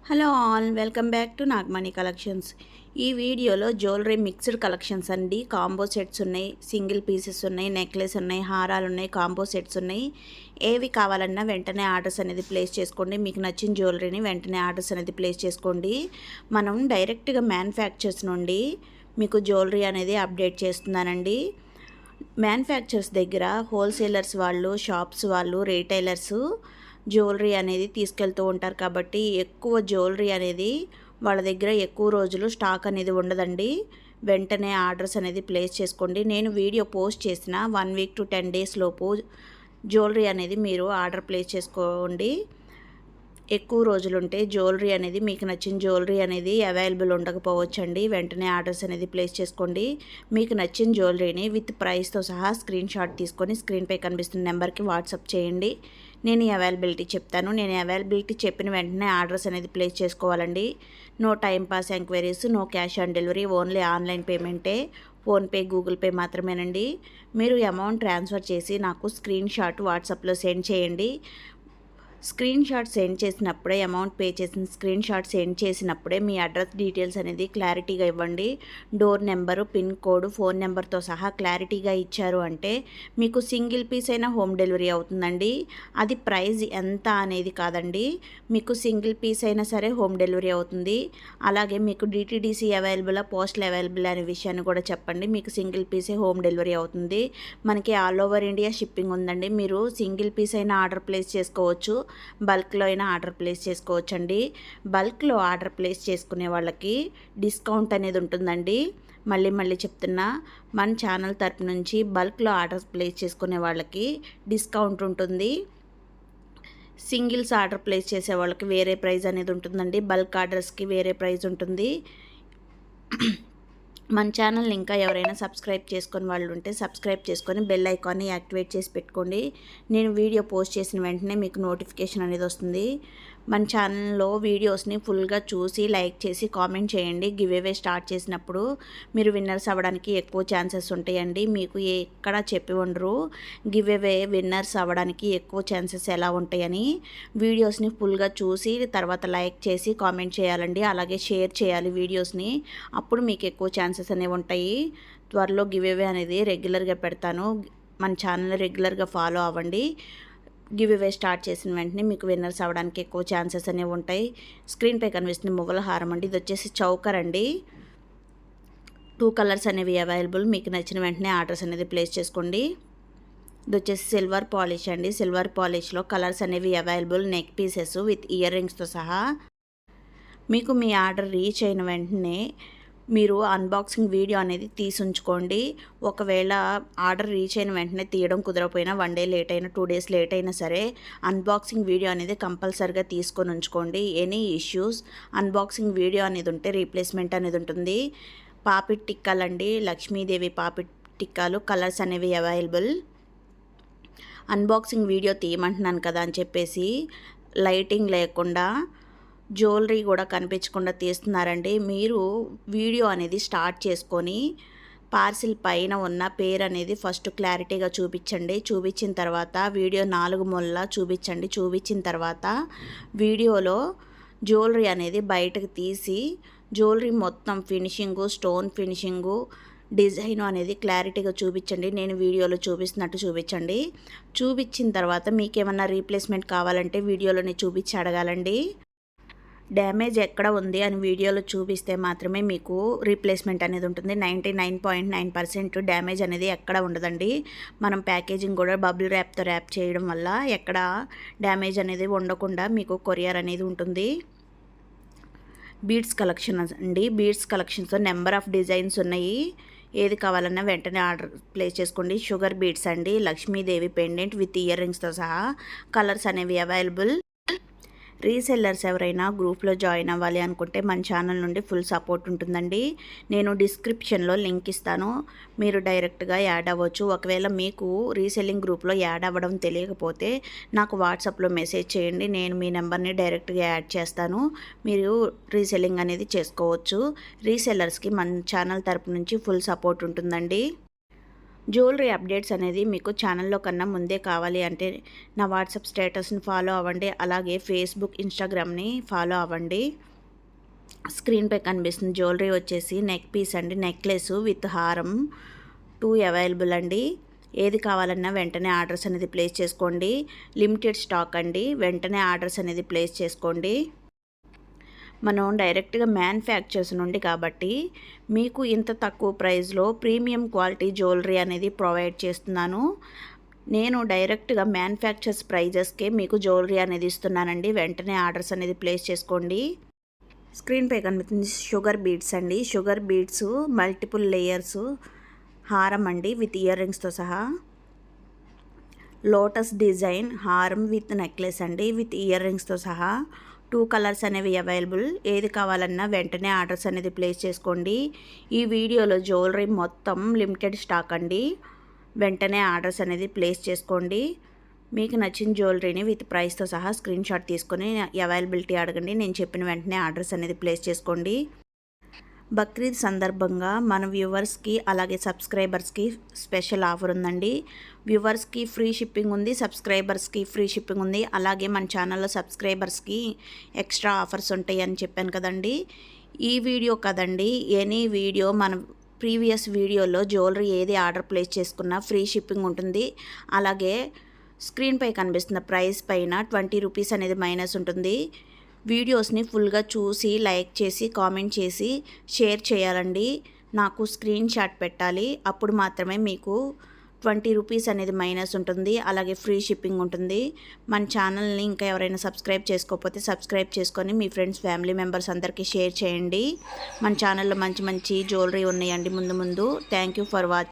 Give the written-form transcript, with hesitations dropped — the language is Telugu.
Hello all, welcome back to Nagamani collections. ఈ వీడియోలో జ్యువెలరీ మిక్స్డ్ కలెక్షన్స్ అండి. కాంబో సెట్స్ ఉన్నాయి, సింగిల్ పీసెస్ ఉన్నాయి, నెక్లెస్ ఉన్నాయి, హారాలు ఉన్నాయి, కాంబో సెట్స్ ఉన్నాయి. ఏవి కావాలన్నా వెంటనే ఆర్డర్స్ అనేది ప్లేస్ చేసుకోండి. మీకు నచ్చిన జ్యువెలరీని వెంటనే ఆర్డర్స్ అనేది ప్లేస్ చేసుకోండి. మనం డైరెక్ట్గా మ్యానుఫ్యాక్చర్స్ నుండి మీకు జ్యువెలరీ అనేది అప్డేట్ చేస్తున్నానండి. మ్యానుఫ్యాక్చర్స్ దగ్గర హోల్సేలర్స్ వాళ్ళు, షాప్స్ వాళ్ళు, రీటైలర్స్ జ్యువెలరీ అనేది తీసుకెళ్తూ ఉంటారు కాబట్టి ఎక్కువ జ్యువెలరీ అనేది వాళ్ళ దగ్గర ఎక్కువ రోజులు స్టాక్ అనేది ఉండదండి. వెంటనే ఆర్డర్స్ అనేది ప్లేస్ చేసుకోండి. నేను వీడియో పోస్ట్ చేసిన 1 వీక్ టు 10 డేస్ లోపు జ్యువెలరీ అనేది మీరు ఆర్డర్ ప్లేస్ చేసుకోండి. ఎక్కువ రోజులుంటే జ్యువెలరీ అనేది మీకు నచ్చిన జ్యువెలరీ అనేది అవైలబుల్ ఉండకపోవచ్చండి. వెంటనే ఆర్డర్స్ అనేది ప్లేస్ చేసుకోండి. మీకు నచ్చిన జ్యువెలరీని విత్ ప్రైస్తో సహా స్క్రీన్ షాట్ తీసుకొని స్క్రీన్పై కనిపిస్తున్న నెంబర్కి వాట్సాప్ చేయండి. నేను ఈ అవైలబిలిటీ చెప్తాను. నేను అవైలబిలిటీ చెప్పిన వెంటనే ఆర్డర్స్ అనేది ప్లేస్ చేసుకోవాలండి. No time pass enquiries, no cash on delivery, only online పేమెంటే. ఫోన్పే, గూగుల్ పే మాత్రమేనండి. మీరు అమౌంట్ ట్రాన్స్ఫర్ చేసి నాకు స్క్రీన్ షాట్ వాట్సాప్లో సెండ్ చేయండి. స్క్రీన్ షాట్ సెండ్ చేసినప్పుడే, అమౌంట్ పే చేసిన స్క్రీన్ షాట్ సెండ్ చేసినప్పుడే మీ అడ్రస్ డీటెయిల్స్ అనేది క్లారిటీగా ఇవ్వండి. Door number, pin code, phone నెంబర్తో సహా క్లారిటీగా ఇచ్చారు అంటే మీకు సింగిల్ పీస్ అయినా హోమ్ డెలివరీ అవుతుందండి. అది ప్రైస్ ఎంత అనేది కాదండి, మీకు సింగిల్ పీస్ అయినా సరే హోమ్ డెలివరీ అవుతుంది. అలాగే మీకు డిటీడీసీ అవైలబుల్, పోస్టల్ అవైలబుల్ అనే విషయాన్ని కూడా చెప్పండి. మీకు సింగిల్ పీసే హోమ్ డెలివరీ అవుతుంది. మనకి ఆల్ ఓవర్ ఇండియా షిప్పింగ్ ఉందండి. మీరు సింగిల్ పీస్ అయినా ఆర్డర్ ప్లేస్ చేసుకోవచ్చు, బల్క్లో అయినా ఆర్డర్ ప్లేస్ చేసుకోవచ్చండి. బల్క్లో ఆర్డర్ ప్లేస్ చేసుకునే వాళ్ళకి డిస్కౌంట్ అనేది ఉంటుందండి. మళ్ళీ చెప్తున్నా, మన ఛానల్ తరపు నుంచి బల్క్లో ఆర్డర్ ప్లేస్ చేసుకునే వాళ్ళకి డిస్కౌంట్ ఉంటుంది. సింగిల్స్ ఆర్డర్ ప్లేస్ చేసే వాళ్ళకి వేరే ప్రైస్ అనేది ఉంటుందండి. బల్క్ ఆర్డర్స్కి వేరే ప్రైస్ ఉంటుంది. మన ఛానల్ని ఇంకా ఎవరైనా సబ్స్క్రైబ్ చేసుకొని వాళ్ళు ఉంటే సబ్స్క్రైబ్ చేసుకొని బెల్ ఐకాన్ని యాక్టివేట్ చేసి పెట్టుకోండి. నేను వీడియో పోస్ట్ చేసిన వెంటనే మీకు నోటిఫికేషన్ అనేది వస్తుంది. మన ఛానల్లో వీడియోస్ని ఫుల్గా చూసి లైక్ చేసి కామెంట్ చేయండి. గివ్ అవే స్టార్ట్ చేసినప్పుడు మీరు విన్నర్స్ అవ్వడానికి ఎక్కువ ఛాన్సెస్ ఉంటాయండి. మీకు ఎక్కడ చెప్పి ఉండరు గివ్ అవే విన్నర్స్ అవ్వడానికి ఎక్కువ ఛాన్సెస్ ఎలా ఉంటాయని. వీడియోస్ని ఫుల్గా చూసి తర్వాత లైక్ చేసి కామెంట్ చేయాలండి. అలాగే షేర్ చేయాలి వీడియోస్ని. అప్పుడు మీకు ఎక్కువ ఛాన్సెస్ అనేవి ఉంటాయి. త్వరలో గివ్ అవే అనేది రెగ్యులర్గా పెడతాను. మన ఛానల్ రెగ్యులర్గా ఫాలో అవ్వండి. గివ్ అవే స్టార్ట్ చేసిన వెంటనే మీకు విన్నర్స్ అవ్వడానికి ఎక్కువ ఛాన్సెస్ అనేవి ఉంటాయి. స్క్రీన్పై కనిపిస్తుంది మువ్వల హారం అండి. ఇది వచ్చేసి చౌకర్ అండి. 2 కలర్స్ అనేవి అవైలబుల్. మీకు నచ్చిన వెంటనే ఆర్డర్స్ అనేది ప్లేస్ చేసుకోండి. ఇది వచ్చేసి సిల్వర్ పాలిష్ అండి. సిల్వర్ పాలిష్లో కలర్స్ అనేవి అవైలబుల్. నెక్ పీసెస్ విత్ ఇయర్ రింగ్స్తో సహా. మీకు మీ ఆర్డర్ రీచ్ అయిన వెంటనే మీరు అన్బాక్సింగ్ వీడియో అనేది తీసి ఉంచుకోండి. ఒకవేళ ఆర్డర్ రీచ్ అయిన వెంటనే తీయడం కుదరకపోయినా 1 డే లేట్ అయినా 2 డేస్ లేట్ అయినా సరే అన్బాక్సింగ్ వీడియో అనేది కంపల్సరిగా తీసుకొని ఉంచుకోండి. ఎనీ ఇష్యూస్ అన్బాక్సింగ్ వీడియో అనేది ఉంటే రీప్లేస్మెంట్ అనేది ఉంటుంది. పాపిట్ టిక్కాలండి, లక్ష్మీదేవి పాపిట్ టిక్కాలు, కలర్స్ అనేవి అవైలబుల్. అన్బాక్సింగ్ వీడియో తీయమంటున్నాను కదా అని చెప్పేసి లైటింగ్ లేకుండా, జ్యువెలరీ కూడా కనిపించకుండా తీస్తున్నారండి. మీరు వీడియో అనేది స్టార్ట్ చేసుకొని పార్సిల్ పైన ఉన్న పేరు అనేది ఫస్ట్ క్లారిటీగా చూపించండి. చూపించిన తర్వాత వీడియో 4 మూలలా చూపించండి. చూపించిన తర్వాత వీడియోలో జ్యువెలరీ అనేది బయటకు తీసి జ్యువెలరీ మొత్తం ఫినిషింగు, స్టోన్ ఫినిషింగు, డిజైన్ అనేది క్లారిటీగా చూపించండి. నేను వీడియోలో చూపిస్తున్నట్టు చూపించండి. చూపించిన తర్వాత మీకేమన్నా రీప్లేస్మెంట్ కావాలంటే వీడియోలోనే చూపించి అడగాలండి. డ్యామేజ్ ఎక్కడ ఉంది అని వీడియోలో చూపిస్తే మాత్రమే మీకు రీప్లేస్మెంట్ అనేది ఉంటుంది. 99.9% డ్యామేజ్ అనేది ఎక్కడ ఉండదండి. మనం ప్యాకేజింగ్ కూడా బబుల్ ర్యాప్తో ర్యాప్ చేయడం వల్ల ఎక్కడ డ్యామేజ్ అనేది ఉండకుండా మీకు కొరియర్ అనేది ఉంటుంది. బీడ్స్ కలెక్షన్ అండి. బీడ్స్ కలెక్షన్స్తో నెంబర్ ఆఫ్ డిజైన్స్ ఉన్నాయి. ఏది కావాలన్నా వెంటనే ఆర్డర్ ప్లేస్ చేసుకోండి. షుగర్ బీడ్స్ అండి, లక్ష్మీదేవి పెండెంట్ విత్ ఇయర్ రింగ్స్తో సహా. కలర్స్ అనేవి అవైలబుల్. రీసెల్లర్స్ ఎవరైనా గ్రూప్లో జాయిన్ అవ్వాలి అనుకుంటే మన ఛానల్ నుండి ఫుల్ సపోర్ట్ ఉంటుందండి. నేను డిస్క్రిప్షన్లో లింక్ ఇస్తాను, మీరు డైరెక్ట్గా యాడ్ అవ్వచ్చు. ఒకవేళ మీకు రీసెల్లింగ్ గ్రూప్లో యాడ్ అవ్వడం తెలియకపోతే నాకు వాట్సాప్లో మెసేజ్ చేయండి. నేను మీ నెంబర్ని డైరెక్ట్గా యాడ్ చేస్తాను. మీరు రీసెల్లింగ్ అనేది చేసుకోవచ్చు. రీసెల్లర్స్కి మన ఛానల్ తరపు నుంచి ఫుల్ సపోర్ట్ ఉంటుందండి. జ్యువెలరీ అప్డేట్స్ అనేది మీకు ఛానల్లో కన్నా ముందే కావాలి అంటే నా వాట్సాప్ స్టేటస్ని ఫాలో అవ్వండి, అలాగే ఫేస్బుక్, ఇన్స్టాగ్రామ్ని ఫాలో అవ్వండి. స్క్రీన్పై కనిపిస్తుంది జ్యువెలరీ వచ్చేసి నెక్ పీస్ అండి, నెక్లెస్ విత్ హారం 2 అవైలబుల్ అండి. ఏది కావాలన్నా వెంటనే ఆర్డర్స్ అనేది ప్లేస్ చేసుకోండి. లిమిటెడ్ స్టాక్ అండి, వెంటనే ఆర్డర్స్ అనేది ప్లేస్ చేసుకోండి. మనం డైరెక్ట్గా మ్యానుఫ్యాక్చర్స్ నుండి కాబట్టి మీకు ఇంత తక్కువ ప్రైస్లో ప్రీమియం క్వాలిటీ జ్యువెలరీ అనేది ప్రొవైడ్ చేస్తున్నాను. నేను డైరెక్ట్గా మ్యానుఫ్యాక్చర్స్ ప్రైజెస్కే మీకు జ్యువెలరీ అనేది ఇస్తున్నానండి. వెంటనే ఆర్డర్స్ అనేది ప్లేస్ చేసుకోండి. స్క్రీన్పై కనిపిస్తుంది షుగర్ బీడ్స్ అండి, షుగర్ బీడ్స్ మల్టిపుల్ లేయర్స్ హారం అండి విత్ ఇయర్ రింగ్స్తో సహా. లోటస్ డిజైన్ హారం విత్ నెక్లెస్ అండి విత్ ఇయర్ రింగ్స్తో సహా. 2 కలర్స్ అనేవి అవైలబుల్. ఏది కావాలన్నా వెంటనే ఆర్డర్స్ అనేది ప్లేస్ చేసుకోండి. ఈ వీడియోలో జ్యువెలరీ మొత్తం లిమిటెడ్ స్టాక్ అండి, వెంటనే ఆర్డర్స్ అనేది ప్లేస్ చేసుకోండి. మీకు నచ్చిన జ్యువెలరీని విత్ ప్రైస్తో సహా స్క్రీన్ షాట్ తీసుకొని అవైలబిలిటీ అడగండి. నేను చెప్పిన వెంటనే ఆర్డర్స్ అనేది ప్లేస్ చేసుకోండి. బక్రీద్ సందర్భంగా మన వ్యూవర్స్కి అలాగే సబ్స్క్రైబర్స్కి స్పెషల్ ఆఫర్ ఉందండి. వ్యూవర్స్కి ఫ్రీ షిప్పింగ్ ఉంది, సబ్స్క్రైబర్స్కి ఫ్రీ షిప్పింగ్ ఉంది. అలాగే మన ఛానల్లో సబ్స్క్రైబర్స్కి ఎక్స్ట్రా ఆఫర్స్ ఉంటాయి అని చెప్పాను కదండి. ఈ వీడియో కదండి, ఎనీ వీడియో మన ప్రీవియస్ వీడియోలో జ్యువెలరీ ఏది ఆర్డర్ ప్లేస్ చేసుకున్నా ఫ్రీ షిప్పింగ్ ఉంటుంది. అలాగే స్క్రీన్పై కనిపిస్తున్న ప్రైస్ పైన 20 రూపీస్ అనేది మైనస్ ఉంటుంది. వీడియోస్ని ఫుల్గా చూసి లైక్ చేసి కామెంట్ చేసి షేర్ చేయాలండి. నాకు స్క్రీన్ షాట్ పెట్టాలి, అప్పుడు మాత్రమే మీకు 20 రూపీస్ అనేది మైనస్ ఉంటుంది. అలాగే ఫ్రీ షిప్పింగ్ ఉంటుంది. మన ఛానల్ని ఇంకా ఎవరైనా సబ్స్క్రైబ్ చేసుకోకపోతే సబ్స్క్రైబ్ చేసుకొని మీ ఫ్రెండ్స్ ఫ్యామిలీ మెంబర్స్ అందరికీ షేర్ చేయండి. మన ఛానల్లో మంచి మంచి జ్యువెలరీ ఉన్నాయండి ముందు. Thank you for watching.